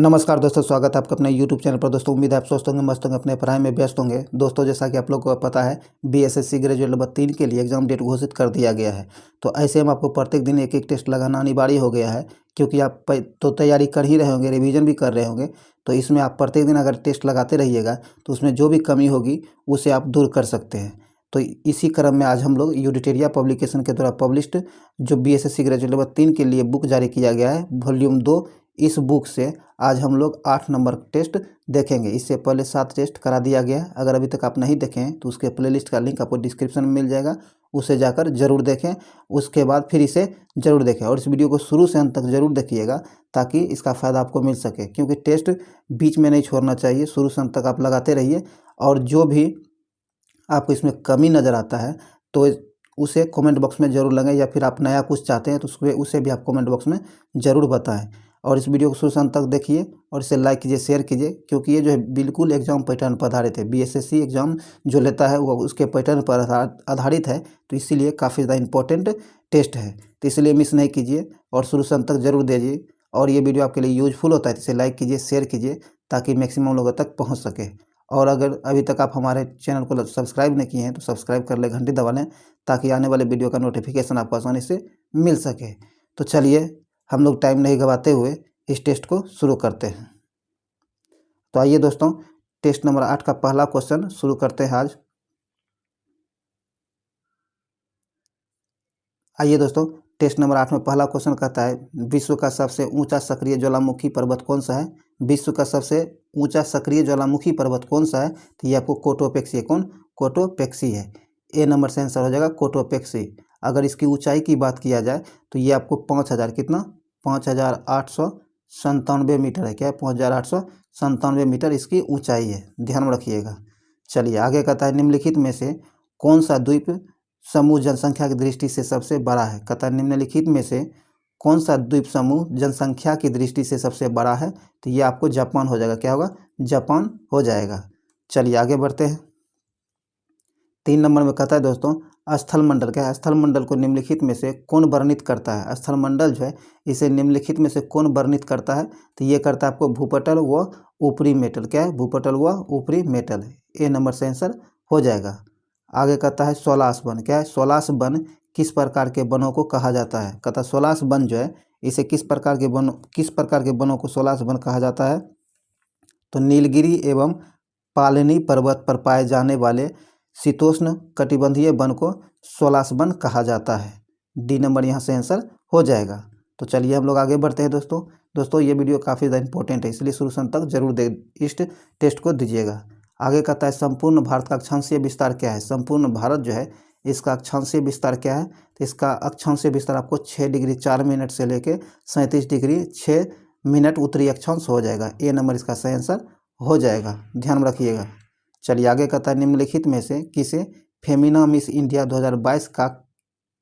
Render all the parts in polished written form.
नमस्कार दोस्तों, स्वागत है आपका अपने YouTube चैनल पर। दोस्तों उम्मीद है आप स्वस्थ होंगे, मस्त होंगे, अपने पढ़ाई में व्यस्त होंगे। दोस्तों जैसा कि आप लोग को पता है, बीएसएससी ग्रेजुएट लेवल 3 के लिए एग्ज़ाम डेट घोषित कर दिया गया है। तो ऐसे में आपको प्रत्येक दिन एक एक टेस्ट लगाना अनिवार्य हो गया है, क्योंकि आप तो तैयारी कर ही रहे होंगे, रिवीजन भी कर रहे होंगे। तो इसमें आप प्रत्येक दिन अगर टेस्ट लगाते रहिएगा तो उसमें जो भी कमी होगी उसे आप दूर कर सकते हैं। तो इसी क्रम में आज हम लोग यूडिटेरिया पब्लिकेशन के द्वारा पब्लिश्ड जो बीएसएससी ग्रेजुएट लेवल 3 के लिए बुक जारी किया गया है, वॉल्यूम 2, इस बुक से आज हम लोग 8 नंबर टेस्ट देखेंगे। इससे पहले 7 टेस्ट करा दिया गया है। अगर अभी तक आप नहीं देखें हैं तो उसके प्लेलिस्ट का लिंक आपको डिस्क्रिप्शन में मिल जाएगा, उसे जाकर ज़रूर देखें। उसके बाद फिर इसे ज़रूर देखें और इस वीडियो को शुरू से अंत तक ज़रूर देखिएगा, ताकि इसका फ़ायदा आपको मिल सके। क्योंकि टेस्ट बीच में नहीं छोड़ना चाहिए, शुरू से अंत तक आप लगाते रहिए। और जो भी आपको इसमें कमी नज़र आता है तो उसे कमेंट बॉक्स में ज़रूर लगाएं, या फिर आप नया कुछ चाहते हैं तो उसे भी आप कमेंट बॉक्स में ज़रूर बताएं। और इस वीडियो को शुरू से अंत तक देखिए और इसे लाइक कीजिए, शेयर कीजिए, क्योंकि ये जो है बिल्कुल एग्जाम पैटर्न पर आधारित है। बीएसएससी एग्जाम जो लेता है वो उसके पैटर्न पर आधारित है, तो इसीलिए काफ़ी ज़्यादा इंपॉर्टेंट टेस्ट है। तो इसलिए मिस नहीं कीजिए और शुरू से अंत तक ज़रूर दीजिए। और ये वीडियो आपके लिए यूजफुल होता है तो इसे लाइक कीजिए, शेयर कीजिए, ताकि मैक्सिमम लोगों तक पहुँच सके। और अगर अभी तक आप हमारे चैनल को सब्सक्राइब नहीं किए हैं तो सब्सक्राइब कर लें, घंटी दबा लें, ताकि आने वाले वीडियो का नोटिफिकेशन आपको आसानी से मिल सके। तो चलिए हम लोग टाइम नहीं गवाते हुए इस टेस्ट को शुरू करते हैं। तो आइए दोस्तों, टेस्ट नंबर 8 का पहला क्वेश्चन शुरू करते हैं आज। आइए दोस्तों, टेस्ट नंबर 8 में पहला क्वेश्चन कहता है, विश्व का सबसे ऊंचा सक्रिय ज्वालामुखी पर्वत कौन सा है? विश्व का सबसे ऊंचा सक्रिय ज्वालामुखी पर्वत कौन सा है? तो ये आपको कोटोपेक्सी है। कौन? कोटोपेक्सी है। ए नंबर से आंसर हो जाएगा कोटोपेक्सी। अगर इसकी ऊंचाई की बात किया जाए तो ये आपको 5000 कितना 5897 मीटर है। क्या है? 5897 मीटर इसकी ऊंचाई है, ध्यान में रखिएगा। चलिए आगे कहता है, निम्नलिखित में से कौन सा द्वीप समूह जनसंख्या की दृष्टि से सबसे बड़ा है? कहता है निम्नलिखित में से कौन सा द्वीप समूह जनसंख्या की दृष्टि से सबसे बड़ा है? तो ये आपको जापान हो जाएगा। क्या होगा? जापान हो जाएगा। चलिए आगे बढ़ते हैं। 3 नंबर में कहता है दोस्तों, स्थल मंडल क्या है? स्थल मंडल को निम्नलिखित में से कौन वर्णित करता है? स्थल मंडल जो है इसे निम्नलिखित में से कौन वर्णित करता है? तो ये करता है आपको भूपटल व ऊपरी मेटल। क्या है? भूपटल व ऊपरी मेटल। ए नंबर से आंसर हो जाएगा। आगे कहता है सोलास वन। क्या है? सोलास वन किस प्रकार के वनों को कहा जाता है? कहता है सोलास वन जो है इसे किस प्रकार के वनों को सोलास वन कहा जाता है? तो नीलगिरी एवं पालनी पर्वत पर पाए जाने वाले शीतोष्ण कटिबंधीय वन को सोलास वन कहा जाता है। डी नंबर यहाँ से आंसर हो जाएगा। तो चलिए हम लोग आगे बढ़ते हैं दोस्तों ये वीडियो काफ़ी ज़्यादा इंपॉर्टेंट है, इसलिए शुरू से अंत तक जरूर इस टेस्ट को दीजिएगा। आगे कहता है, संपूर्ण भारत का अक्षांशीय विस्तार क्या है? संपूर्ण भारत जो है इसका अक्षांशीय विस्तार क्या है? तो इसका अक्षांशीय विस्तार आपको 6 डिग्री 4 मिनट से लेके 37 डिग्री 6 मिनट उत्तरी अक्षांश हो जाएगा। ए नंबर इसका सही आंसर हो जाएगा, ध्यान में रखिएगा। चलिए आगे कहता है, निम्नलिखित में से किसे फेमिना मिस इंडिया 2022 का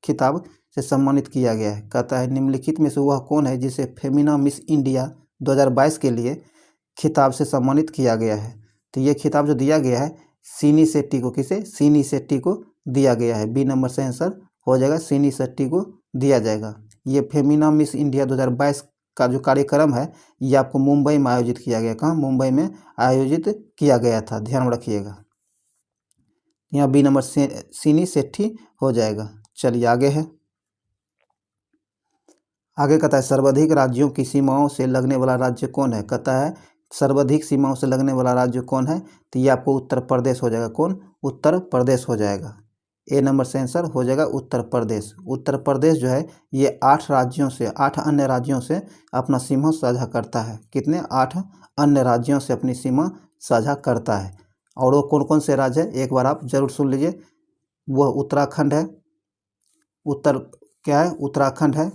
खिताब से सम्मानित किया गया है? कहता है निम्नलिखित में से वह कौन है जिसे फेमिना मिस इंडिया 2022 के लिए खिताब से सम्मानित किया गया है? तो ये खिताब जो दिया गया है सीनी शेट्टी को। किसे? सीनी शेट्टी को दिया गया है। बी नंबर से आंसर हो जाएगा, सीनी शेट्टी को दिया जाएगा। ये फेमिना मिस इंडिया 2022 का जो कार्यक्रम है ये आपको मुंबई में आयोजित किया गया। कहाँ? मुंबई में आयोजित किया गया था, ध्यान में रखिएगा। यहाँ बी नंबर से सीनी शेट्टी हो जाएगा। चलिए आगे है। आगे कहता है, सर्वाधिक राज्यों की सीमाओं से लगने वाला राज्य कौन है? कहता है सर्वाधिक सीमाओं से लगने वाला राज्य कौन है? तो ये आपको उत्तर प्रदेश हो जाएगा। कौन? उत्तर प्रदेश हो जाएगा। ए नंबर से आंसर हो जाएगा उत्तर प्रदेश। उत्तर प्रदेश जो है ये 8 अन्य राज्यों से अपना सीमा साझा करता है। कितने? 8 अन्य राज्यों से अपनी सीमा साझा करता है। और वो कौन कौन से राज्य है एक बार आप जरूर सुन लीजिए। वह उत्तराखंड है, उत्तराखंड है,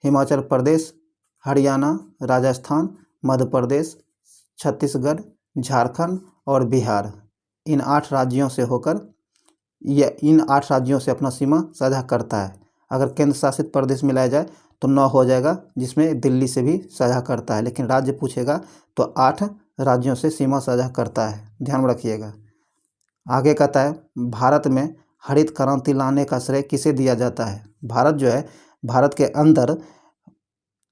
हिमाचल प्रदेश, हरियाणा, राजस्थान, मध्य प्रदेश, छत्तीसगढ़, झारखंड और बिहार। इन 8 राज्यों से होकर इन 8 राज्यों से अपना सीमा साझा करता है। अगर केंद्र शासित प्रदेश मिलाया जाए तो 9 हो जाएगा, जिसमें दिल्ली से भी साझा करता है। लेकिन राज्य पूछेगा तो 8 राज्यों से सीमा साझा करता है, ध्यान में रखिएगा। आगे कहता है, भारत में हरित क्रांति लाने का श्रेय किसे दिया जाता है? भारत जो है भारत के अंदर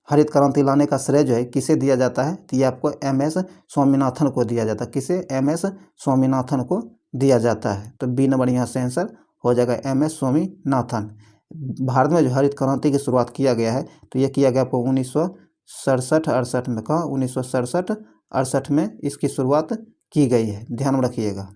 हरित क्रांति लाने का श्रेय जो है किसे दिया जाता है, तो ये आपको MS स्वामीनाथन को दिया जाता है। किसे? MS स्वामीनाथन को दिया जाता है। तो बी नंबर यहाँ से आंसर हो जाएगा MS स्वामीनाथन। भारत में जो हरित क्रांति की शुरुआत किया गया है, तो ये किया गया आपको 1967-68 में। कहा 1967-68 में इसकी शुरुआत की गई है, ध्यान में रखिएगा।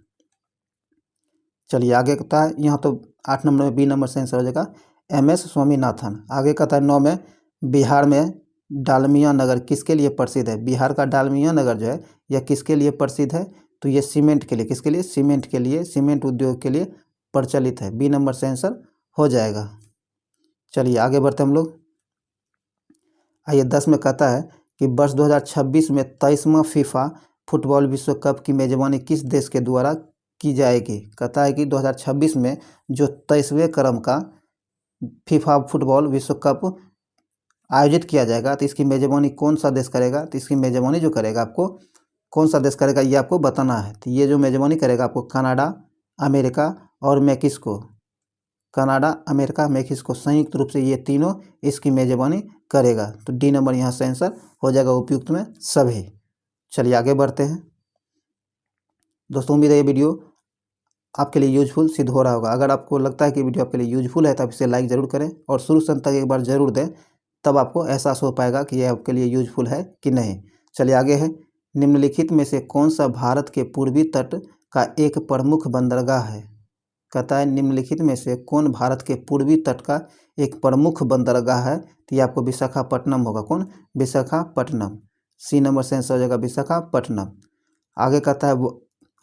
चलिए आगे कहता है, यहाँ तो 8 नंबर में बी नंबर से आंसर हो जाएगा MS स्वामीनाथन। आगे कहता है 9 में, बिहार में डालमिया नगर किसके लिए प्रसिद्ध है? बिहार का डालमिया नगर जो है यह किसके लिए प्रसिद्ध है? तो ये सीमेंट के लिए। किसके लिए? सीमेंट के लिए, सीमेंट उद्योग के लिए प्रचलित है। बी नंबर से आंसर हो जाएगा। चलिए आगे बढ़ते हम लोग। आइए 10 में कहता है कि वर्ष 2026 में 23वां फीफा फुटबॉल विश्व कप की मेजबानी किस देश के द्वारा की जाएगी? कहता है कि 2026 में जो 23वें क्रम का फीफा फुटबॉल विश्व कप आयोजित किया जाएगा, तो इसकी मेजबानी कौन सा देश करेगा? तो इसकी मेजबानी जो करेगा आपको कौन सा देश करेगा ये आपको बताना है। तो ये जो मेजबानी करेगा आपको कनाडा, अमेरिका और मैक्सिको, कनाडा, अमेरिका, मैक्सिको संयुक्त रूप से ये तीनों इसकी मेजबानी करेगा। तो डी नंबर यहाँ से आंसर हो जाएगा उपयुक्त में सभी। चलिए आगे बढ़ते हैं दोस्तों। उम्मीद है ये वीडियो आपके लिए यूजफुल सिद्ध हो रहा होगा। अगर आपको लगता है कि वीडियो आपके लिए यूजफुल है तो आप इसे लाइक ज़रूर करें और शुरू से अंत तक एक बार ज़रूर दें, तब आपको एहसास हो पाएगा कि यह आपके लिए यूजफुल है कि नहीं। चलिए आगे है, निम्नलिखित में से कौन सा भारत के पूर्वी तट का एक प्रमुख बंदरगाह है? कहता है निम्नलिखित में से कौन भारत के पूर्वी तट का एक प्रमुख बंदरगाह है? तो ये आपको विशाखापट्टनम होगा। कौन? विशाखापट्टनम। सी नंबर से आंसर हो जाएगा विशाखापट्टनम। आगे कहता है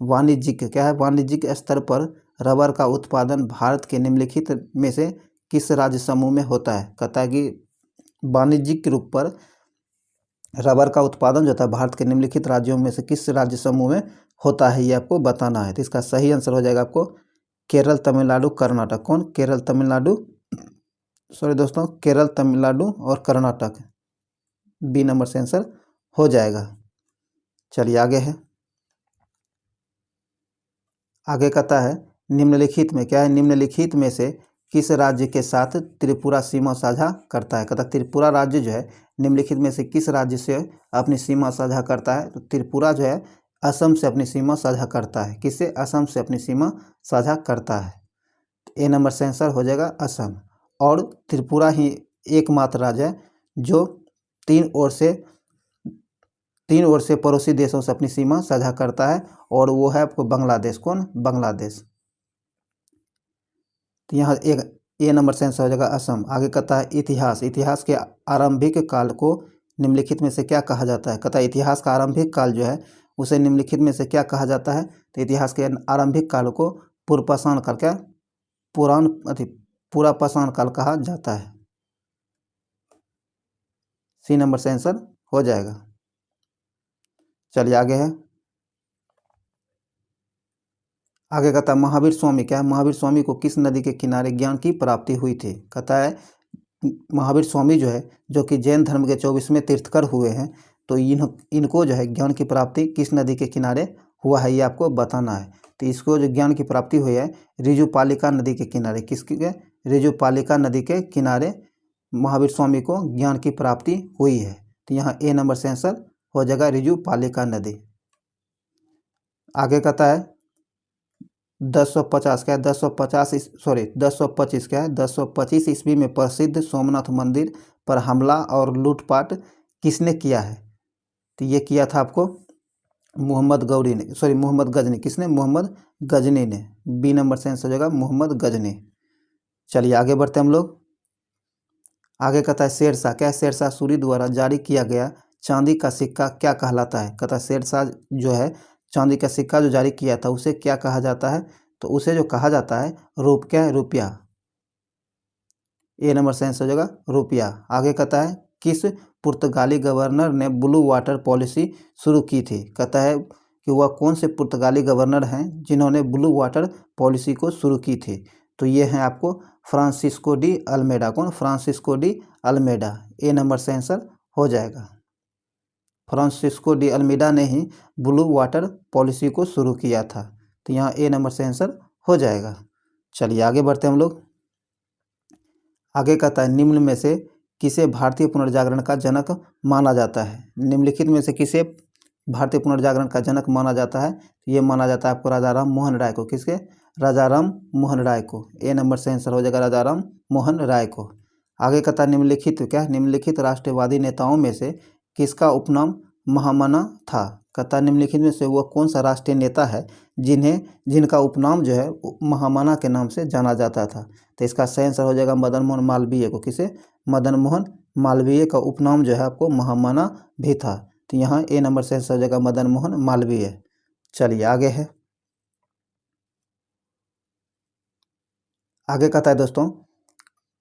वाणिज्यिक, क्या है? वाणिज्यिक स्तर पर रबर का उत्पादन भारत के निम्नलिखित में से किस राज्य समूह में होता है? कहता है कि वाणिज्यिक रूप पर रबर का उत्पादन जो था भारत के निम्नलिखित राज्यों में से किस राज्य समूह में होता है, ये आपको बताना है। तो इसका सही आंसर हो जाएगा आपको केरल, तमिलनाडु, कर्नाटक। कौन? केरल, तमिलनाडु, सॉरी दोस्तों, केरल, तमिलनाडु और कर्नाटक। बी नंबर से आंसर हो जाएगा। चलिए आगे है, आगे कहता है निम्नलिखित में, क्या है? निम्नलिखित में से किस राज्य के साथ त्रिपुरा सीमा साझा करता है? कहता है त्रिपुरा राज्य जो है निम्नलिखित में से किस राज्य से अपनी सीमा साझा करता है? तो त्रिपुरा जो है असम से अपनी सीमा साझा करता है। किससे? असम से अपनी सीमा साझा करता है। ए नंबर से आंसर हो जाएगा असम। और त्रिपुरा ही एकमात्र राज्य है जो तीन ओर से पड़ोसी देशों से अपनी सीमा साझा करता है, और वो है आपको बांग्लादेश। कौन? बांग्लादेश। तो यहाँ एक ए नंबर से आंसर हो जाएगा असम। आगे कहता है इतिहास, इतिहास के आरंभिक काल को निम्नलिखित में से क्या कहा जाता है? कहता है इतिहास का आरंभिक काल जो है उसे निम्नलिखित में से क्या कहा जाता है? तो इतिहास के आरंभिक काल को पूर्वपाषाण काल, क्या? पूरा पाषाण काल कहा जाता है। सी नंबर से आंसर हो जाएगा। चलिए आगे है, आगे कहता है महावीर स्वामी, क्या है? महावीर स्वामी को किस नदी के किनारे ज्ञान की प्राप्ति हुई थी? कहता है महावीर स्वामी जो है, जो कि जैन धर्म के 24वें तीर्थकर हुए हैं, तो इनको जो है ज्ञान की प्राप्ति किस नदी के किनारे हुआ है, ये आपको बताना है। तो इसको जो ज्ञान की प्राप्ति हुई है ऋजुपालिका नदी के किनारे। किसके? ऋजुपालिका नदी के किनारे महावीर स्वामी को ज्ञान की प्राप्ति हुई है। तो यहाँ ए नंबर से आंसर हो जाएगा ऋजुपालिका नदी। आगे कहता है 1050, क्या है? 1025 क्या है? 1025 ईस्वी में प्रसिद्ध सोमनाथ मंदिर पर हमला और लूटपाट किसने किया है? तो ये किया था आपको मोहम्मद गजनी। किसने? मोहम्मद गजनी ने। बी नंबर से आंसर हो जाएगा मोहम्मद गजनी। चलिए आगे बढ़ते हम लोग। आगे कहता है शेरशाह, क्या है? शेरशाह सूरी द्वारा जारी किया गया चांदी का सिक्का क्या कहलाता है? कहता है शेरशाह जो है चांदी का सिक्का जो जारी किया था उसे क्या कहा जाता है? तो उसे जो कहा जाता है क्या है? रुपया। ए नंबर से आंसर हो जाएगा रुपया। आगे कहता है किस पुर्तगाली गवर्नर ने ब्लू वाटर पॉलिसी शुरू की थी? कहता है कि वह कौन से पुर्तगाली गवर्नर हैं जिन्होंने ब्लू वाटर पॉलिसी को शुरू की थी? तो ये हैं आपको फ्रांसिस्को डी अल्मेडा। कौन? Francisco de Almeida. A number से आंसर हो जाएगा। फ्रांसिस्को डी अल्मेडा ने ही ब्लू वाटर पॉलिसी को शुरू किया था। तो यहाँ ए नंबर से आंसर हो जाएगा। चलिए आगे बढ़ते हैं हम लोग। आगे कहता है निम्न में से किसे भारतीय पुनर्जागरण का जनक माना जाता है? निम्नलिखित में से किसे भारतीय पुनर्जागरण का जनक माना जाता है? ये माना जाता है आपको राजा राम मोहन राय को। किसके? राजा राम मोहन राय को। ए नंबर से आंसर हो जाएगा राजा राम मोहन राय को। आगे कहता निम्नलिखित क्या है? निम्नलिखित राष्ट्रवादी नेताओं में से किसका उपनाम महामना था? कहता निम्नलिखित में से वह कौन सा राष्ट्रीय नेता है जिनका उपनाम जो है महामना के नाम से जाना जाता था? तो इसका सही आंसर हो जाएगा मदन मोहन मालवीय को। किसे? मदन मोहन मालवीय का उपनाम जो है आपको महामना भी था। तो यहाँ ए नंबर से आंसर हो जाएगा मदन मोहन मालवीय। चलिए आगे है। आगे कहता है दोस्तों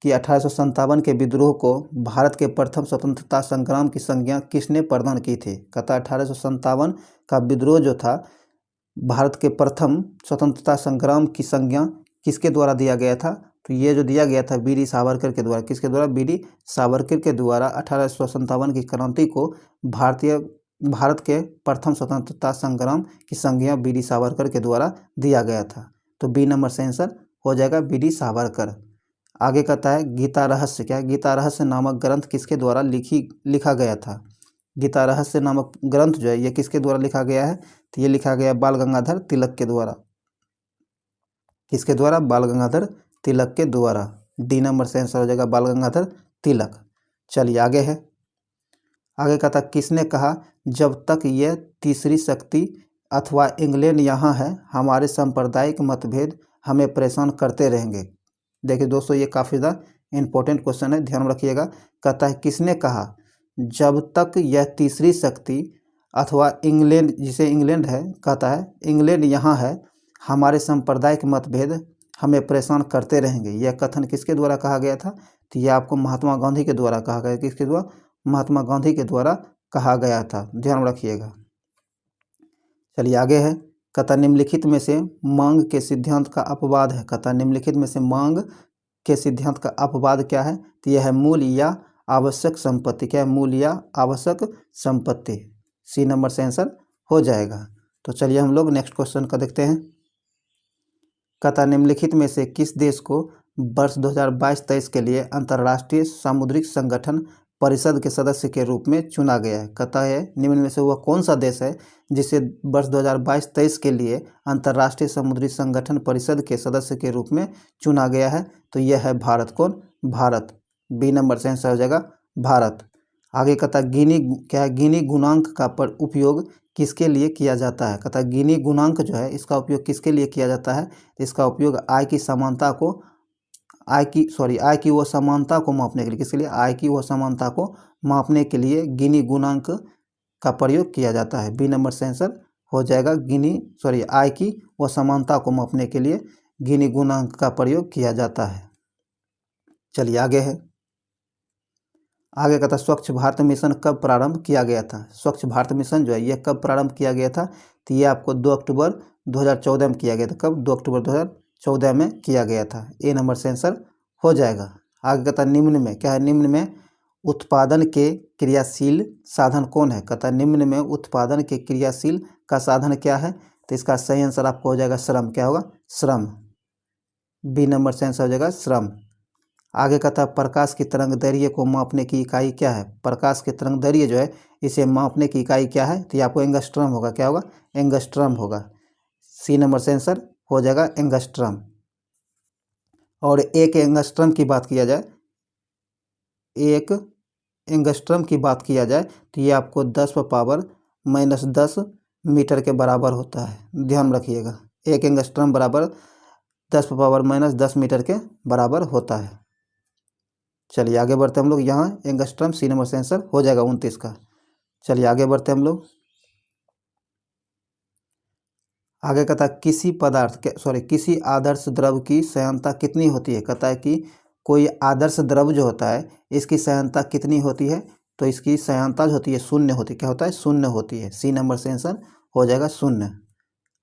कि 1857 के विद्रोह को भारत के प्रथम स्वतंत्रता संग्राम की संज्ञा किसने प्रदान की थी? कहता है 1857 का विद्रोह जो था भारत के प्रथम स्वतंत्रता संग्राम की संज्ञा किसके द्वारा दिया गया था? तो ये जो दिया गया था वीर सावरकर के द्वारा। किसके द्वारा? वीर सावरकर के द्वारा 1857 की क्रांति को भारत के प्रथम स्वतंत्रता संग्राम की संज्ञा वीर सावरकर के द्वारा दिया गया था। तो बी नंबर से आंसर हो जाएगा वीर सावरकर। आगे कहता है गीता रहस्य क्या है? गीता रहस्य नामक ग्रंथ किसके द्वारा लिखा गया था? गीता रहस्य नामक ग्रंथ जो है ये किसके द्वारा लिखा गया है? तो ये लिखा गया बाल गंगाधर तिलक के द्वारा। किसके द्वारा? बाल गंगाधर तिलक के द्वारा। डी नंबर से आंसर हो जाएगा बाल गंगाधर तिलक। चलिए आगे है। आगे कहता किसने कहा जब तक यह तीसरी शक्ति अथवा इंग्लैंड यहाँ है हमारे सांप्रदायिक मतभेद हमें परेशान करते रहेंगे? देखिए दोस्तों ये काफ़ी ज़्यादा इंपॉर्टेंट क्वेश्चन है, ध्यान रखिएगा। कहता है किसने कहा जब तक यह तीसरी शक्ति अथवा इंग्लैंड, जिसे इंग्लैंड है, कहता है इंग्लैंड यहाँ है हमारे सांप्रदायिक मतभेद हमें परेशान करते रहेंगे। यह कथन किसके द्वारा कहा गया था? तो यह आपको महात्मा गांधी के द्वारा कहा गया। किसके द्वारा? महात्मा गांधी के द्वारा कहा गया था, ध्यान रखिएगा। चलिए आगे है। कहता निम्नलिखित में से मांग के सिद्धांत का अपवाद है। कहता निम्नलिखित में से मांग के सिद्धांत का अपवाद क्या है? तो यह है मूल या आवश्यक संपत्ति। क्या है? मूल या आवश्यक संपत्ति। सी नंबर से आंसर हो जाएगा। तो चलिए हम लोग नेक्स्ट क्वेश्चन का देखते हैं। कहता निम्नलिखित में से किस देश को वर्ष 2022-23 के लिए अंतर्राष्ट्रीय सामुद्रिक संगठन परिषद के सदस्य के रूप में चुना गया है? कहता है निम्न में से वह कौन सा देश है जिसे वर्ष 2022-23 के लिए अंतर्राष्ट्रीय समुद्री संगठन परिषद के सदस्य के रूप में चुना गया है? तो यह है भारत। कौन? भारत। बी नंबर से आंसर हो जाएगा भारत। आगे कहता गिनी क्या है? गिनी गुणांक का उपयोग किसके लिए किया जाता है? कहता गिनी गुणांक जो है इसका उपयोग किसके लिए किया जाता है? इसका उपयोग आय की समानता को आय की वो समानता को मापने के लिए। किसके लिए? आय की वो समानता को मापने के लिए गिनी गुणांक का प्रयोग किया जाता है। बी नंबर से आंसर हो जाएगा आय की वो समानता को मापने के लिए गिनी गुणांक का प्रयोग किया जाता है। चलिए आगे है। आगे कहता स्वच्छ भारत मिशन कब प्रारंभ किया गया था? स्वच्छ भारत मिशन जो है ये कब प्रारंभ किया गया था? तो ये आपको 2 अक्टूबर 2014 में किया गया था। कब? 2 अक्टूबर 2014 में किया गया था। ए नंबर से आंसर हो जाएगा। आगे कहता निम्न में क्या है? निम्न में उत्पादन के क्रियाशील साधन कौन है? कहता निम्न में उत्पादन के क्रियाशील का साधन क्या है? तो इसका सही आंसर आपको हो जाएगा श्रम। क्या होगा? श्रम। बी नंबर से आंसर हो जाएगा श्रम। आगे कहता प्रकाश की तरंग दैर्घ्य को मापने की इकाई क्या है? प्रकाश की तरंग दैर्घ्य जो है इसे मापने की इकाई क्या है? तो ये आपको एंगस्ट्रम होगा। क्या होगा? एंगस्ट्रम होगा। सी नंबर से आंसर हो जाएगा एंगस्ट्रम। और एक एंगस्ट्रम की बात किया जाए, एक एंगस्ट्रम की बात किया जाए तो ये आपको 10⁻⁻10 मीटर के बराबर होता है। ध्यान रखिएगा, एक एंगस्ट्रम बराबर 10⁻⁻10 मीटर के बराबर होता है। चलिए आगे बढ़ते हम लोग। यहाँ एंगस्ट्रम सी नंबर से आंसर हो जाएगा 29 का। चलिए आगे बढ़ते हम लोग। आगे कहता है किसी आदर्श द्रव की सयांता कितनी होती है? कहता है कि कोई आदर्श द्रव जो होता है इसकी सयांता कितनी होती है? तो इसकी सयांता जो होती है शून्य होती है। क्या होता है? शून्य होती है। सी नंबर से आंसर हो जाएगा शून्य।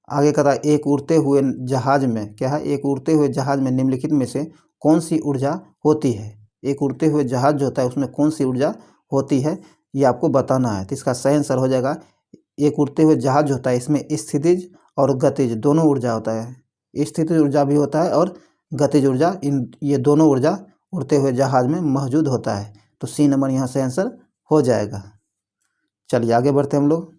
आगे कहता है एक उड़ते हुए जहाज में क्या है? एक उड़ते हुए जहाज में निम्नलिखित में से कौन सी ऊर्जा होती है? एक उड़ते हुए जहाज जो होता है उसमें कौन सी ऊर्जा होती है ये आपको बताना है। तो इसका सही आंसर हो जाएगा एक उड़ते हुए जहाज जो होता है इसमें स्थितिज और गतिज दोनों ऊर्जा होता है। स्थितिज ऊर्जा भी होता है और गतिज ऊर्जा, ये दोनों ऊर्जा उड़ते हुए जहाज में मौजूद होता है। तो सी नंबर यहाँ से आंसर हो जाएगा। चलिए आगे बढ़ते हैं हम लोग।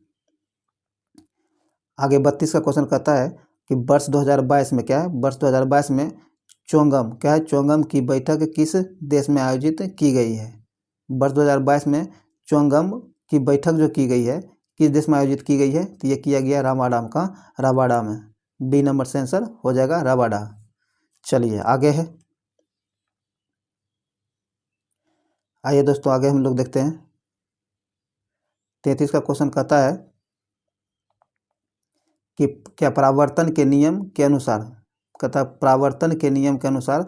आगे 32 का क्वेश्चन कहता है कि वर्ष 2022 में क्या है, वर्ष 2022 में चोंगम क्या है, चोंगम की बैठक किस देश में आयोजित की गई है। वर्ष 2022 में चोंगम की बैठक जो की गई है किस देश में आयोजित की गई है, तो ये किया गया रामाडाम का, रबाडा में। बी नंबर से आंसर हो जाएगा रबाडा। चलिए आगे है, आइए दोस्तों आगे हम लोग देखते हैं। 33 का क्वेश्चन कहता है कि क्या परावर्तन के नियम के अनुसार, कहता है परावर्तन के नियम के अनुसार,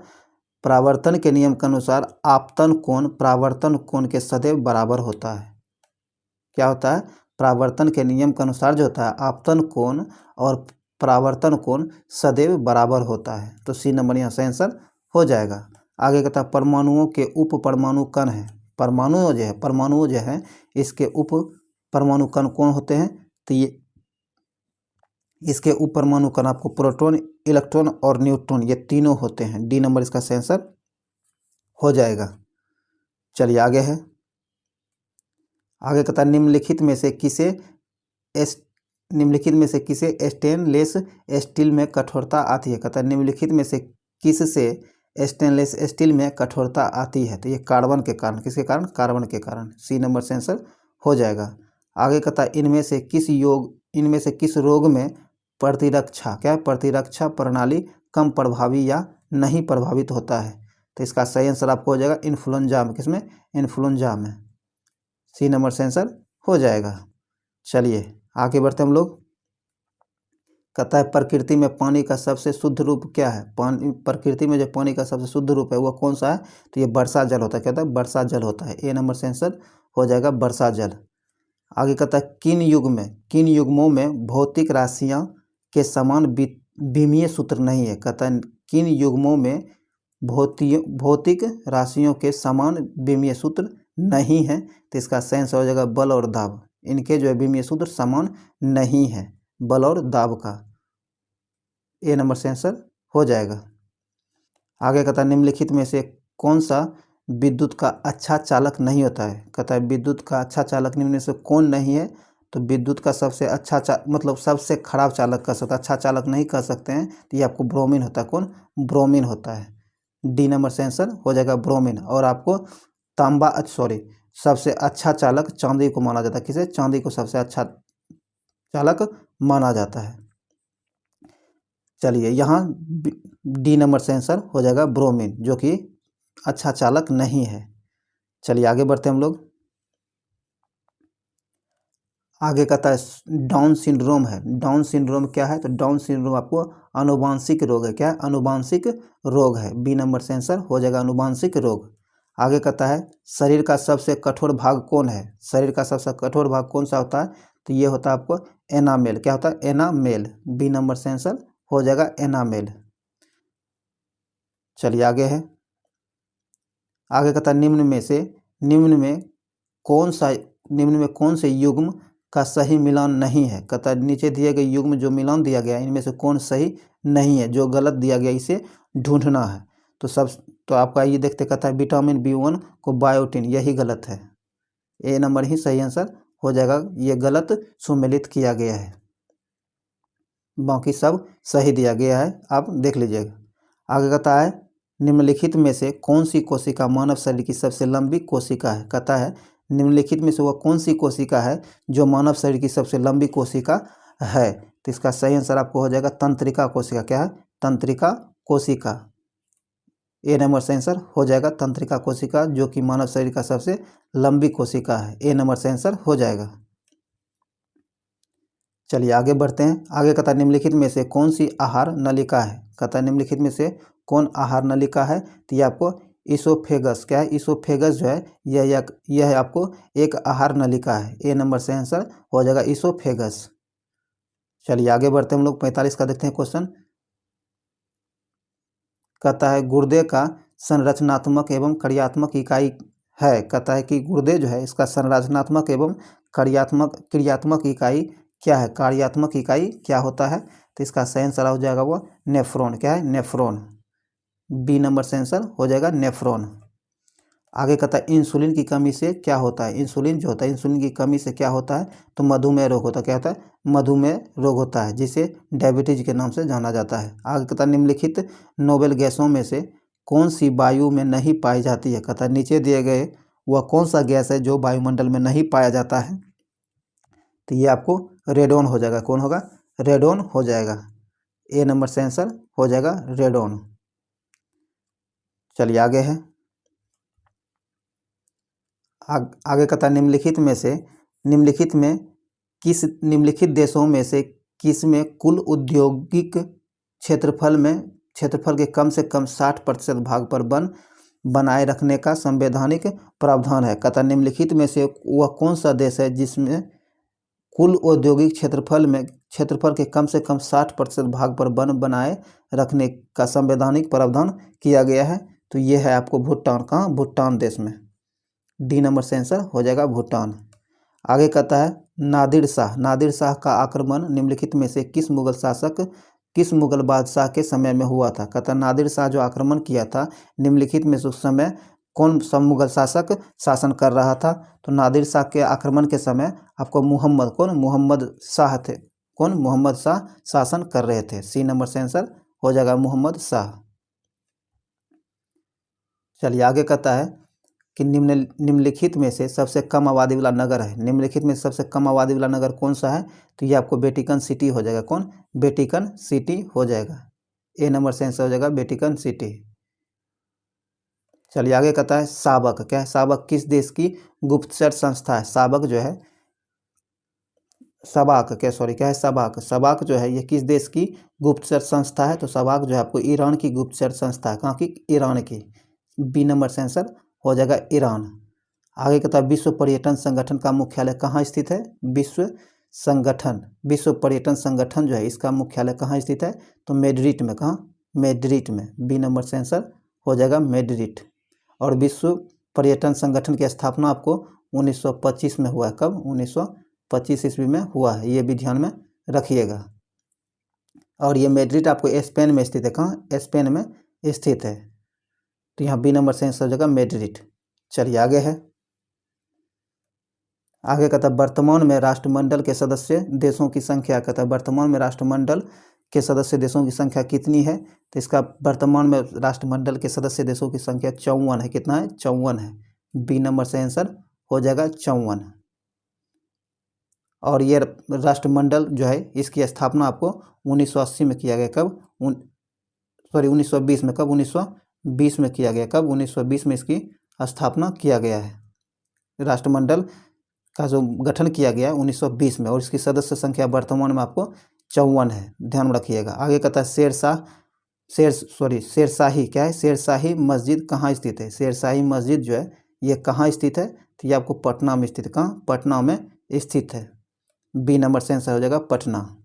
परावर्तन के नियम के अनुसार आपतन कोण परावर्तन कोण के सदैव बराबर होता है। क्या होता है, परावर्तन के नियम के अनुसार जो होता है आपतन कोण और परावर्तन कोण सदैव बराबर होता है। तो सी नंबर यहाँ से आंसर हो जाएगा। आगे कहता है परमाणुओं के उप परमाणु कण है, परमाणु जो है इसके उप परमाणु कण कौन होते हैं, तो ये इसके उप परमाणु कण आपको प्रोटॉन, इलेक्ट्रॉन और न्यूट्रॉन ये तीनों होते हैं। डी नंबर इसका आंसर हो जाएगा। चलिए आगे है, आगे कहता है निम्नलिखित में से किसे स्टेनलेस स्टील में कठोरता आती है। कहता है निम्नलिखित में से किससे स्टेनलेस स्टील में कठोरता आती है, तो ये कार्बन के कारण, किसके कारण, कार्बन के कारण। सी नंबर से आंसर हो जाएगा। आगे कहता है इनमें से किस रोग में प्रतिरक्षा क्या है, प्रतिरक्षा प्रणाली कम प्रभावी या नहीं प्रभावित होता है, तो इसका सही आंसर आपको हो जाएगा इन्फ्लुएंजा में। किसमें, इन्फ्लुएंजा में। सी नंबर से आंसर हो जाएगा। चलिए आगे बढ़ते हम लोग। कहता है प्रकृति में पानी का सबसे शुद्ध रूप क्या है, प्रकृति में जो पानी का सबसे शुद्ध रूप है वो कौन सा है, तो ये वर्षा जल होता है। कहता है वर्षा जल होता है। ए नंबर से आंसर हो जाएगा वर्षा जल। आगे कहता है किन युग्मों में भौतिक राशियां के समान विमीय सूत्र नहीं है। कहता है किन युग्मों में भौतिक राशियों के समान विमीय सूत्र नहीं है, तो इसका सही आंसर हो जाएगा बल और दाब। इनके जो है विमीय सूत्र समान नहीं है, बल और दाब का। ए नंबर से आंसर हो जाएगा। आगे कहता है निम्नलिखित में से कौन सा विद्युत का अच्छा चालक नहीं होता है। कहता है विद्युत का अच्छा चालक निम्न में से कौन नहीं है, तो विद्युत का सबसे अच्छा मतलब सबसे खराब चालक कह सकते हैं, अच्छा चालक नहीं कह सकते हैं, तो ये आपको ब्रोमीन होता है। कौन, ब्रोमीन होता है। डी नंबर से आंसर हो जाएगा ब्रोमीन। और आपको सबसे अच्छा चालक चांदी को माना जाता है। किसे, चांदी को सबसे अच्छा चालक माना जाता है। चलिए यहाँ डी नंबर से आंसर हो जाएगा ब्रोमीन, जो कि अच्छा चालक नहीं है। चलिए आगे बढ़ते हैं हम लोग। आगे कहता है डाउन सिंड्रोम है। डाउन सिंड्रोम क्या है, तो डाउन सिंड्रोम आपको आनुवांशिक रोग है। क्या है, आनुवांशिक रोग है। बी नंबर से आंसर हो जाएगा आनुवांशिक रोग। आगे कहता है शरीर का सबसे कठोर भाग कौन है, शरीर का सबसे कठोर भाग कौन सा होता है, तो ये होता है आपको एनामेल। क्या होता है, एनामेल। बी नंबर से आंसर हो जाएगा एनामेल। चलिए आगे है, आगे कहता है निम्न में कौन से युग्म का सही मिलान नहीं है। कहता है नीचे दिए गए युग्म जो मिलान दिया गया है इनमें से कौन सही नहीं है, जो गलत दिया गया इसे ढूंढना है। तो आपका ये देखते, कहता है विटामिन B1 को बायोटिन, यही गलत है। ए नंबर ही सही आंसर हो जाएगा, ये गलत सुमेलित किया गया है, बाकी सब सही दिया गया है, आप देख लीजिएगा। आगे कहता है निम्नलिखित में से कौन सी कोशिका मानव शरीर की सबसे लंबी कोशिका है। कहता है निम्नलिखित में से वह कौन सी कोशिका है जो मानव शरीर की सबसे लंबी कोशिका है, तो इसका सही आंसर आपको हो जाएगा तंत्रिका कोशिका। क्या है, तंत्रिका कोशिका। ए नंबर से आंसर हो जाएगा तंत्रिका कोशिका, जो कि मानव शरीर का सबसे लंबी कोशिका है। ए नंबर से आंसर हो जाएगा। चलिए आगे बढ़ते हैं। आगे कहता है निम्नलिखित में से कौन सी आहार नलिका है। कहता है निम्नलिखित में से कौन आहार नलिका है, तो ये आपको इसोफेगस। क्या है, इसोफेगस जो है यह आपको एक आहार नलिका है। ए नंबर से आंसर हो जाएगा इसोफेगस। चलिए आगे बढ़ते हैं हम लोग। 45 का देखते हैं क्वेश्चन। कहता है गुर्दे का संरचनात्मक एवं क्रियात्मक इकाई है। कहता है कि गुर्दे जो है इसका संरचनात्मक एवं क्रियात्मक इकाई क्या है, कार्यात्मक इकाई क्या होता है, तो इसका सही आंसर हो जाएगा वो नेफ्रॉन। क्या है, नेफ्रॉन। बी नंबर से आंसर हो जाएगा नेफ्रॉन। आगे कहता है इंसुलिन की कमी से क्या होता है। इंसुलिन जो होता है, इंसुलिन की कमी से क्या होता है, तो मधुमेह रोग होता है। क्या होता है, मधुमेह रोग होता है, जिसे डायबिटीज के नाम से जाना जाता है। आगे कहता है निम्नलिखित नोबेल गैसों में से कौन सी वायु में नहीं पाई जाती है। कहता है नीचे दिए गए वह कौन सा गैस है जो वायुमंडल में नहीं पाया जाता है। तो ये आपको रेडोन हो जाएगा। कौन होगा, रेडोन हो जाएगा। ए नंबर से आंसर हो जाएगा रेडोन। चलिए आगे है, आगे कहता है निम्नलिखित देशों में से किस में कुल औद्योगिक क्षेत्रफल के कम से कम 60% भाग पर वन बनाए रखने का संवैधानिक प्रावधान है। कहता है निम्नलिखित में से वह कौन सा देश है जिसमें कुल औद्योगिक क्षेत्रफल के कम से कम 60% भाग पर वन बनाए रखने का संवैधानिक प्रावधान किया गया है। तो ये है आपको भूटान। कहाँ, भूटान देश में। डी नंबर से आंसर हो जाएगा भूटान। आगे कहता है नादिर शाह का आक्रमण निम्नलिखित में से किस मुगल बादशाह के समय में हुआ था। कहता है नादिर शाह जो आक्रमण किया था, निम्नलिखित में से उस समय कौन सा मुगल शासक शासन कर रहा था। तो नादिर शाह के आक्रमण के समय आपको मोहम्मद शाह थे। मोहम्मद शाह शासन कर रहे थे। सी नंबर से आंसर हो जाएगा मोहम्मद शाह। चलिए आगे कहता है कि निम्नलिखित में से सबसे कम आबादी वाला नगर है। निम्नलिखित में सबसे कम आबादी वाला नगर कौन सा है, तो ये आपको वेटिकन सिटी हो जाएगा। कौन, वेटिकन सिटी हो जाएगा। ए नंबर से आंसर हो जाएगा वेटिकन सिटी। चलिए आगे कहता है साबक। क्या है, साबक किस देश की गुप्तचर संस्था है। साबक जो है, सबाक जो है ये किस देश की गुप्तचर संस्था है। तो सबाक जो है आपको ईरान की गुप्तचर संस्था है। कहाँ की, ईरान की। बी नंबर से आंसर हो जाएगा ईरान। आगे कहता है विश्व पर्यटन संगठन का मुख्यालय कहाँ स्थित है। विश्व पर्यटन संगठन जो है इसका मुख्यालय कहाँ स्थित है, तो मैड्रिड में। कहाँ, मैड्रिड में। बी नंबर से आंसर हो जाएगा मैड्रिड। और विश्व पर्यटन संगठन की स्थापना आपको 1925 में हुआ है। कब, 1925 ईस्वी में हुआ है, ये भी ध्यान में रखिएगा। और ये मैड्रिड आपको स्पेन में स्थित है। कहाँ, स्पेन में स्थित है। तो यहाँ बी नंबर से आंसर हो जाएगा मैड्रिड। चलिए आगे है, आगे कहता है वर्तमान में राष्ट्रमंडल के सदस्य देशों की संख्या। कहता है वर्तमान में राष्ट्रमंडल के सदस्य देशों की संख्या कितनी है। तो इसका वर्तमान में राष्ट्रमंडल के सदस्य देशों की संख्या 54 है। कितना है, 54 है। बी नंबर से आंसर हो जाएगा 54। और ये राष्ट्रमंडल जो है इसकी स्थापना आपको 1980 में किया गया। कब, 1920 में। कब, 1920 में किया गया। कब, 1920 में इसकी स्थापना किया गया है। राष्ट्रमंडल का जो गठन किया गया है 1920 में, और इसकी सदस्य संख्या वर्तमान में आपको 54 है। ध्यान में रखिएगा। आगे कहता है शेरशाही। क्या है, शेरशाही मस्जिद कहाँ स्थित है। शेरशाही मस्जिद जो है ये कहाँ स्थित है, तो ये आपको पटना में स्थित है। कहाँ, पटना में स्थित है। बी नंबर से आंसर हो जाएगा पटना।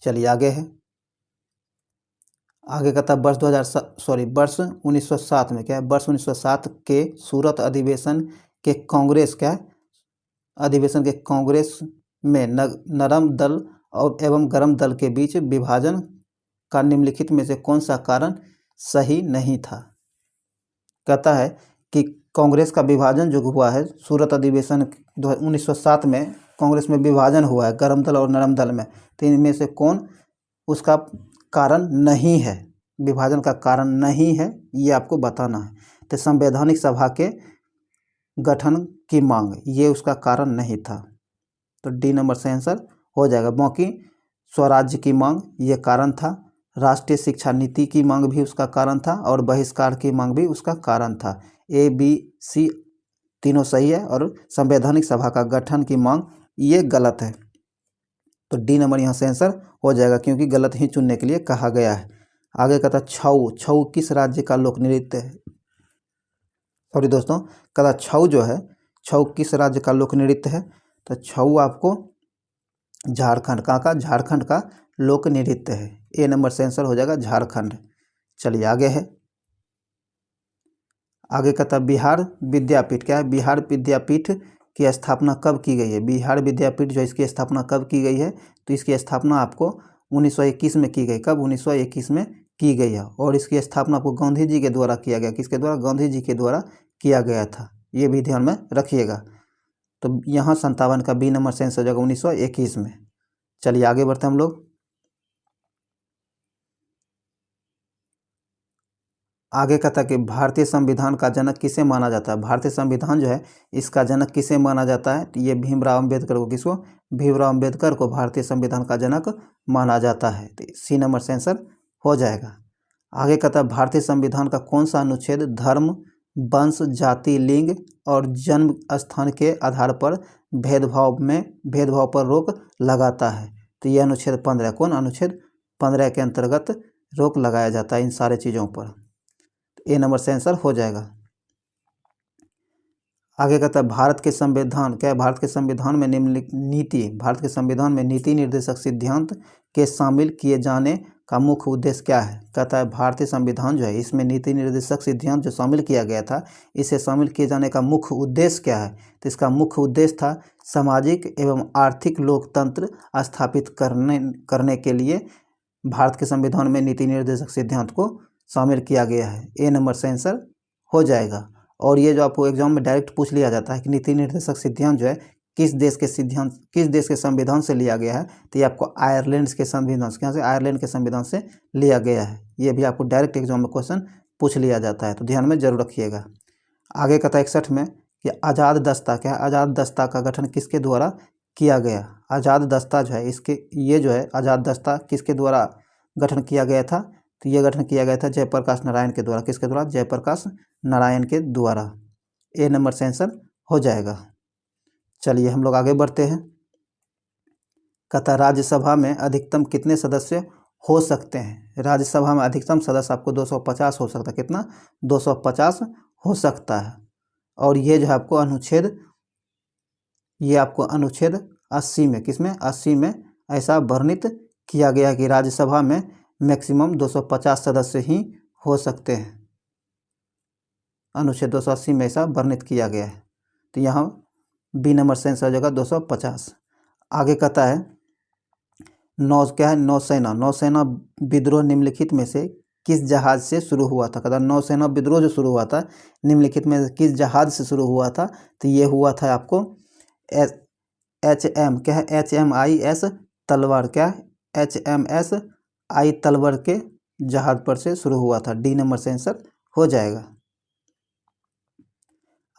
चलिए आगे है, आगे कहता है वर्ष 1907 में। क्या है, वर्ष 1907 के सूरत अधिवेशन के कांग्रेस में नरम दल और एवं गरम दल के बीच विभाजन का निम्नलिखित में से कौन सा कारण सही नहीं था। कहता है कि कांग्रेस का विभाजन जो हुआ है सूरत अधिवेशन 1907 में, कांग्रेस में विभाजन हुआ है गरम दल और नरम दल में। तो इनमें से कौन उसका कारण नहीं है, विभाजन का कारण नहीं है, ये आपको बताना है। तो संवैधानिक सभा के गठन की मांग, ये उसका कारण नहीं था। तो डी नंबर से आंसर हो जाएगा। बाकी स्वराज्य की मांग ये कारण था, राष्ट्रीय शिक्षा नीति की मांग भी उसका कारण था, और बहिष्कार की मांग भी उसका कारण था। ए बी सी तीनों सही है, और संवैधानिक सभा का गठन की मांग ये गलत है। तो डी नंबर यहाँ से आंसर हो जाएगा, क्योंकि गलत ही चुनने के लिए कहा गया है। आगे कहता है छऊ किस राज्य का लोक नृत्य है। सॉरी दोस्तों, कहता छऊ जो है, छऊ किस राज्य का लोक नृत्य है। तो छऊ आपको झारखंड का झारखंड का लोक नृत्य है। ए नंबर से आंसर हो जाएगा झारखंड। चलिए आगे है, आगे कहता है बिहार विद्यापीठ। क्या है, बिहार विद्यापीठ की स्थापना कब की गई है। बिहार विद्यापीठ जो इसकी स्थापना कब की गई है, तो इसकी स्थापना आपको 1921 में की गई। कब, 1921 में की गई है और इसकी स्थापना आपको गांधी जी के द्वारा किया गया। किसके द्वारा? गांधी जी के द्वारा किया गया था। ये भी ध्यान में रखिएगा। तो यहाँ 57 का बी नंबर सेंस हो जाएगा 1921 में। चलिए आगे बढ़ते हैं हम लोग। आगे कहता है कि भारतीय संविधान का जनक किसे माना जाता है? भारतीय संविधान जो है इसका जनक किसे माना जाता है? तो ये भीमराव अम्बेडकर को। किसको? भीमराव अम्बेडकर को भारतीय संविधान का जनक माना जाता है। तो सी नंबर से आंसर हो जाएगा। आगे कहता है भारतीय संविधान का कौन सा अनुच्छेद धर्म, वंश, जाति, लिंग और जन्म स्थान के आधार पर भेदभाव पर रोक लगाता है? तो ये अनुच्छेद 15। कौन? अनुच्छेद 15 के अंतर्गत रोक लगाया जाता है इन सारे चीज़ों पर। ए नंबर से आंसर हो जाएगा। आगे कहता है भारत के संविधान क्या है? भारत के संविधान में भारत के संविधान में नीति निर्देशक सिद्धांत के शामिल किए जाने का मुख्य उद्देश्य क्या है? कहता है भारतीय संविधान जो है इसमें नीति निर्देशक सिद्धांत जो शामिल किया गया था, इसे शामिल किए जाने का मुख्य उद्देश्य क्या है? तो इसका मुख्य उद्देश्य था सामाजिक एवं आर्थिक लोकतंत्र स्थापित करने के लिए भारत के संविधान में नीति निर्देशक सिद्धांत को शामिल किया गया है। ए नंबर से आंसर हो जाएगा। और ये जो आपको एग्जाम में डायरेक्ट पूछ लिया जाता है कि नीति निर्देशक सिद्धांत जो है किस देश के संविधान से लिया गया है? तो ये आपको आयरलैंड के संविधान से, आयरलैंड के संविधान से लिया गया है। ये भी आपको डायरेक्ट एग्जाम में क्वेश्चन पूछ लिया जाता है, तो ध्यान में जरूर रखिएगा। आगे कहता है 61 में कि आज़ाद दस्ता क्या है? आज़ाद दस्ता का गठन किसके द्वारा किया गया? आज़ाद दस्ता जो है ये जो है आज़ाद दस्ता किसके द्वारा गठन किया गया था? तो ये गठन किया गया था जयप्रकाश नारायण के द्वारा। किसके द्वारा? जयप्रकाश नारायण के द्वारा। ए नंबर से आंसर हो जाएगा। चलिए हम लोग आगे बढ़ते हैं। कहता राज्यसभा में अधिकतम कितने सदस्य हो सकते हैं? राज्यसभा में अधिकतम सदस्य आपको 250 हो सकता है। कितना? 250 हो सकता है। और ये जो है आपको अनुच्छेद 80 में, किसमें? 80 में ऐसा वर्णित किया गया कि राज्यसभा में मैक्सिमम 250 सदस्य ही हो सकते हैं। अनुच्छेद 280 में ऐसा वर्णित किया गया है। तो यहाँ बी नंबर से आंसर हो जाएगा 250। आगे कहता है नौसेना विद्रोह निम्नलिखित में से किस जहाज से शुरू हुआ था? कहता नौसेना विद्रोह जो शुरू हुआ था निम्नलिखित में से किस जहाज से शुरू हुआ था? तो ये हुआ था आपको HMIS तलवार। क्या? HMSI तलवार के जहाज पर से शुरू हुआ था। डी नंबर से आंसर हो जाएगा।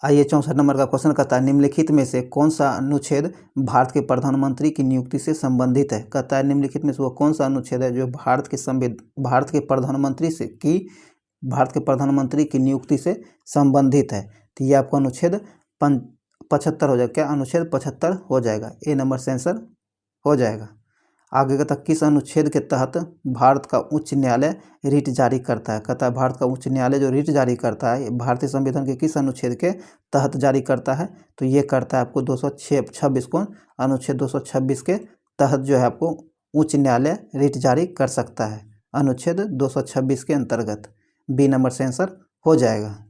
आइए 64 नंबर का क्वेश्चन कहता है निम्नलिखित में से कौन सा अनुच्छेद भारत के प्रधानमंत्री की नियुक्ति से संबंधित है? कहता है निम्नलिखित में से वो कौन सा अनुच्छेद है जो भारत के प्रधानमंत्री की नियुक्ति से संबंधित है? तो ये आपको अनुच्छेद 75 हो जाएगा। क्या? अनुच्छेद 75 हो जाएगा। ए नंबर से आंसर हो जाएगा। आगे कहता किस अनुच्छेद के तहत भारत का उच्च न्यायालय रिट जारी करता है? कहता है भारत का उच्च न्यायालय जो रिट जारी करता है भारतीय संविधान के किस अनुच्छेद के तहत जारी करता है? तो ये करता है आपको 226 को, अनुच्छेद 226 के तहत जो है आपको उच्च न्यायालय रिट जारी कर सकता है, अनुच्छेद 226 के अंतर्गत। बी नंबर से आंसर हो जाएगा।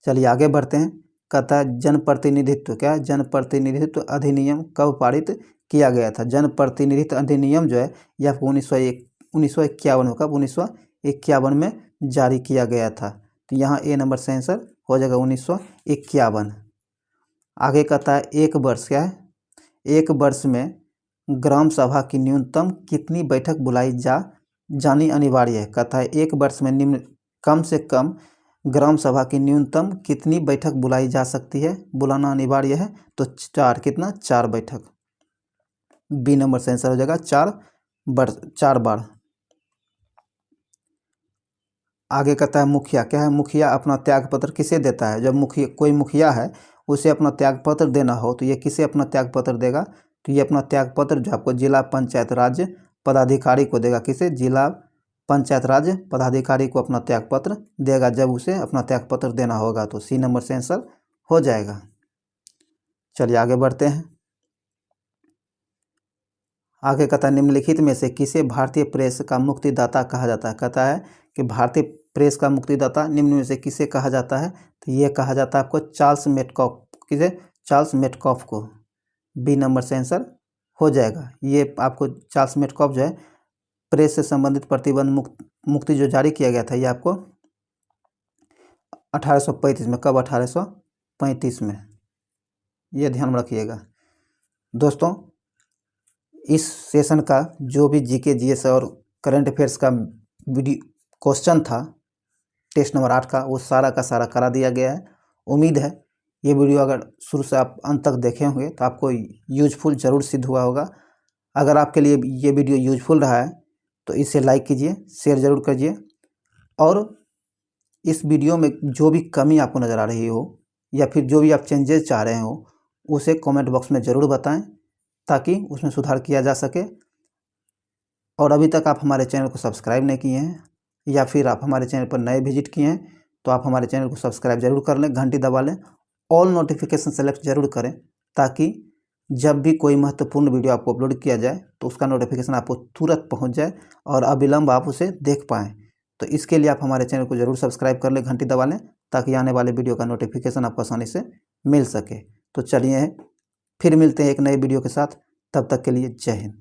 चलिए आगे बढ़ते हैं। कहता है जनप्रतिनिधित्व क्या है? जनप्रतिनिधित्व अधिनियम कब पारित किया गया था? जनप्रतिनिधित्व अधिनियम जो है यह आपको 1951 में, कब? 1951 में जारी किया गया था। तो यहाँ ए नंबर से आंसर हो जाएगा 1951। आगे कहता है एक वर्ष क्या है? एक वर्ष में ग्राम सभा की न्यूनतम कितनी बैठक बुलाई जानी अनिवार्य है? कहता है एक वर्ष में कम से कम ग्राम सभा की न्यूनतम कितनी बैठक बुलाई जा सकती है, बुलाना अनिवार्य है? तो 4। कितना? 4 बैठक। बी नंबर से आंसर हो जाएगा 4 बार। आगे कहता है मुखिया क्या है? मुखिया अपना त्यागपत्र किसे देता है? जब कोई मुखिया है उसे अपना त्यागपत्र देना हो तो ये किसे अपना त्यागपत्र देगा? तो ये अपना त्यागपत्र जो आपको जिला पंचायत राज पदाधिकारी को देगा। किसे? जिला पंचायत राज पदाधिकारी को अपना त्यागपत्र देगा जब उसे अपना त्यागपत्र देना होगा। तो सी नंबर से आंसर हो जाएगा। चलिए आगे बढ़ते हैं। आगे कहता है निम्नलिखित में से किसे भारतीय प्रेस का मुक्तिदाता कहा जाता है? कहता है कि भारतीय प्रेस का मुक्तिदाता निम्न में से किसे कहा जाता है? तो ये कहा जाता है आपको चार्ल्स मेटकॉफ। किसे? चार्ल्स मेटकॉफ को। बी नंबर से आंसर हो जाएगा। ये आपको चार्ल्स मेटकॉफ जो है प्रेस से संबंधित प्रतिबंध मुक्ति जो जारी किया गया था ये आपको 1835 में। कब? 1835 में। ये ध्यान में रखिएगा दोस्तों। इस सेशन का जो भी जीके जीएस और करंट अफेयर्स का वीडियो क्वेश्चन था टेस्ट नंबर 8 का, वो सारा का सारा करा दिया गया है। उम्मीद है ये वीडियो अगर शुरू से आप अंत तक देखे होंगे तो आपको यूजफुल ज़रूर सिद्ध हुआ होगा। अगर आपके लिए ये वीडियो यूजफुल रहा है तो इसे लाइक कीजिए, शेयर ज़रूर कीजिए, और इस वीडियो में जो भी कमी आपको नज़र आ रही हो या फिर जो भी आप चेंजेस चाह रहे हो उसे कमेंट बॉक्स में ज़रूर बताएं ताकि उसमें सुधार किया जा सके। और अभी तक आप हमारे चैनल को सब्सक्राइब नहीं किए हैं या फिर आप हमारे चैनल पर नए विजिट किए हैं तो आप हमारे चैनल को सब्सक्राइब जरूर कर लें, घंटी दबा लें, ऑल नोटिफिकेशन सेलेक्ट जरूर करें ताकि जब भी कोई महत्वपूर्ण वीडियो आपको अपलोड किया जाए तो उसका नोटिफिकेशन आपको तुरंत पहुंच जाए और अविलंब आप उसे देख पाएँ। तो इसके लिए आप हमारे चैनल को जरूर सब्सक्राइब कर लें, घंटी दबा लें ताकि आने वाले वीडियो का नोटिफिकेशन आपको आसानी से मिल सके। तो चलिए फिर मिलते हैं एक नए वीडियो के साथ, तब तक के लिए जय हिंद।